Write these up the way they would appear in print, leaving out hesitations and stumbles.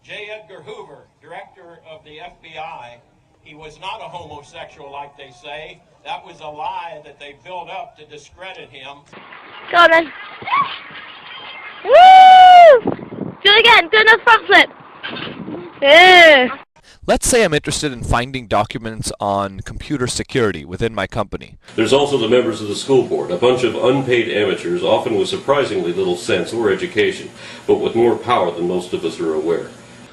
J. Edgar Hoover, director of the FBI, he was not a homosexual like they say. That was a lie that they built up to discredit him. Go on then. Woo! Do it again. Do another front flip. Yeah. Let's say I'm interested in finding documents on computer security within my company. There's also the members of the school board, a bunch of unpaid amateurs, often with surprisingly little sense or education, but with more power than most of us are aware.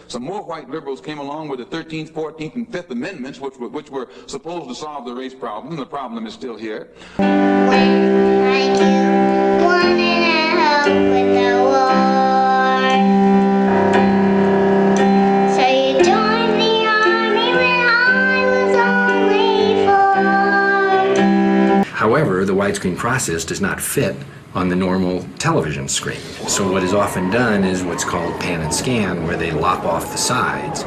Some more white liberals came along with the 13th, 14th, and 5th Amendments, which were supposed to solve the race problem. The problem is still here. When I do wanted to help with the war, so you joined the army when I was only 4. However, the widescreen process does not fit on the normal television screen. So what is often done is what's called pan and scan, where they lop off the sides.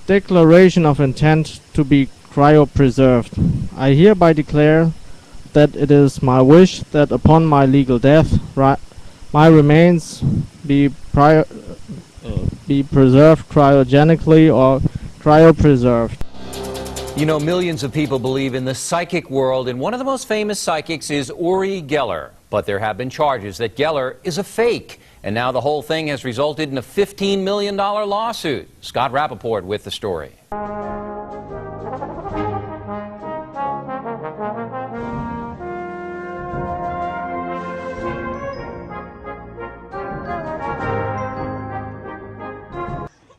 Declaration of intent to be cryopreserved. I hereby declare that it is my wish that upon my legal death, my remains be preserved cryogenically or cryopreserved. You know, millions of people believe in the psychic world, and one of the most famous psychics is Uri Geller. But there have been charges that Geller is a fake, and now the whole thing has resulted in a $15 million lawsuit. Scott Rappaport with the story.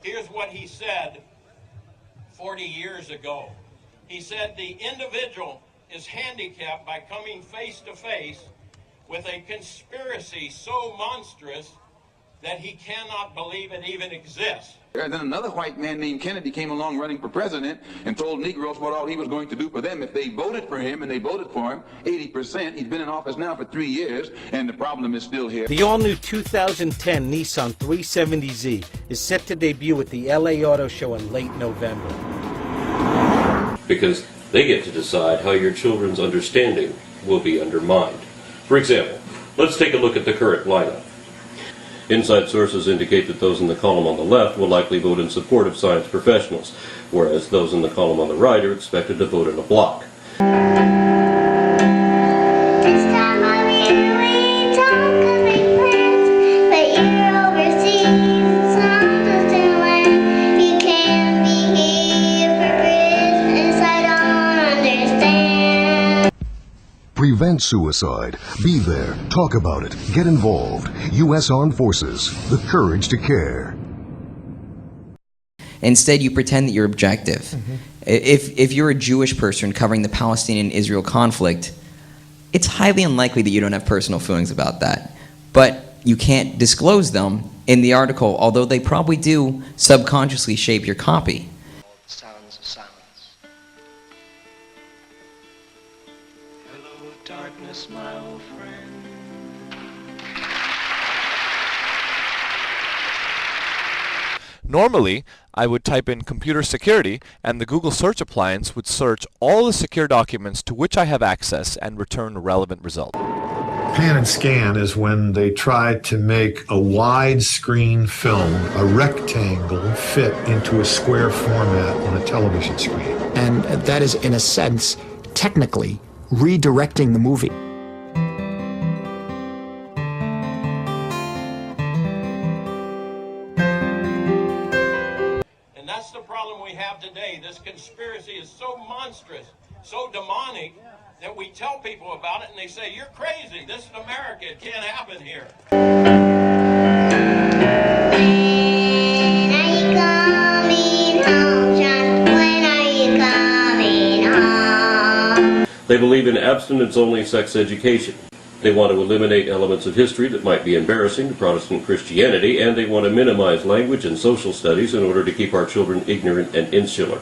Here's what he said 40 years ago. He said the individual is handicapped by coming face to face with a conspiracy so monstrous that he cannot believe it even exists. And then another white man named Kennedy came along running for president and told Negroes what all he was going to do for them if they voted for him, and they voted for him 80%. He's been in office now for 3 years, and the problem is still here. The all-new 2010 Nissan 370Z is set to debut at the LA Auto Show in late November. Because they get to decide how your children's understanding will be undermined. For example, let's take a look at the current lineup. Inside sources indicate that those in the column on the left will likely vote in support of science professionals, whereas those in the column on the right are expected to vote in a block. Prevent suicide. Be there. Talk about it. Get involved. U.S. Armed Forces. The courage to care. Instead, you pretend that you're objective. Mm-hmm. If you're a Jewish person covering the Palestinian-Israel conflict, it's highly unlikely that you don't have personal feelings about that. But you can't disclose them in the article, although they probably do subconsciously shape your copy. Sounds of silence. Hello, darkness, my old friend. Normally, I would type in computer security, and the Google search appliance would search all the secure documents to which I have access and return a relevant result. Pan and scan is when they try to make a widescreen film, a rectangle, fit into a square format on a television screen. And that is, in a sense, technically redirecting the movie. And that's the problem we have today. This conspiracy is so monstrous, so demonic, that we tell people about it and they say, you're crazy. This is America. It can't happen here. They believe in abstinence-only sex education. They want to eliminate elements of history that might be embarrassing to Protestant Christianity, and they want to minimize language and social studies in order to keep our children ignorant and insular.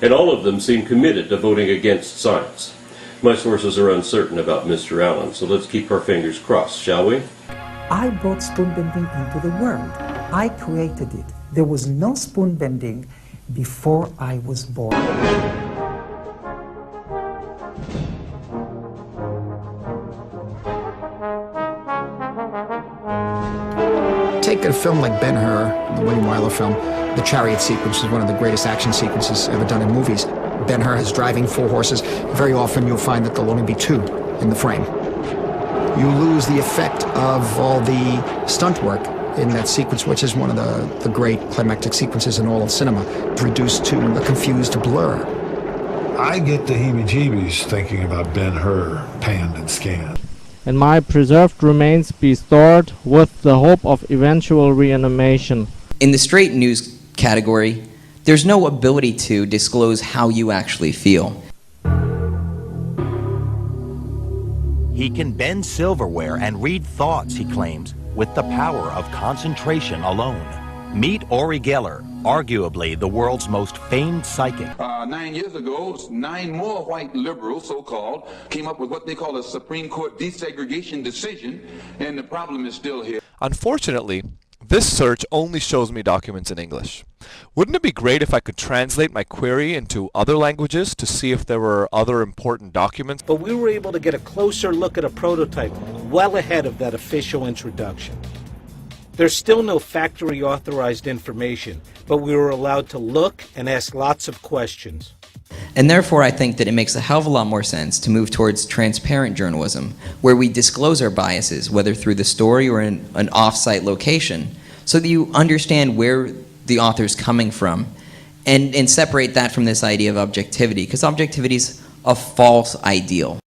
And all of them seem committed to voting against science. My sources are uncertain about Mr. Allen, so let's keep our fingers crossed, shall we? I brought spoon bending into the world. I created it. There was no spoon bending before I was born. take a film like Ben-Hur, the William Wyler film, the chariot sequence is one of the greatest action sequences ever done in movies. Ben-Hur is driving 4 horses. Very often you'll find that there'll only be 2 in the frame. You lose the effect of all the stunt work in that sequence, which is one of the great climactic sequences in all of cinema. It's reduced to a confused blur. I get the heebie-jeebies thinking about Ben-Hur, panned and scanned. And my preserved remains be stored with the hope of eventual reanimation. In the straight news category, there's no ability to disclose how you actually feel. He can bend silverware and read thoughts, he claims, with the power of concentration alone. Meet Uri Geller, arguably the world's most famed psychic. 9 years ago, 9 more white liberals, so-called, came up with what they call a Supreme Court desegregation decision, and the problem is still here. Unfortunately, this search only shows me documents in English. Wouldn't it be great if I could translate my query into other languages to see if there were other important documents? But we were able to get a closer look at a prototype well ahead of that official introduction. There's still no factory authorized information, but we were allowed to look and ask lots of questions. And therefore, I think that it makes a hell of a lot more sense to move towards transparent journalism, where we disclose our biases, whether through the story or in an off-site location, so that you understand where the author's coming from, and separate that from this idea of objectivity, because objectivity is a false ideal.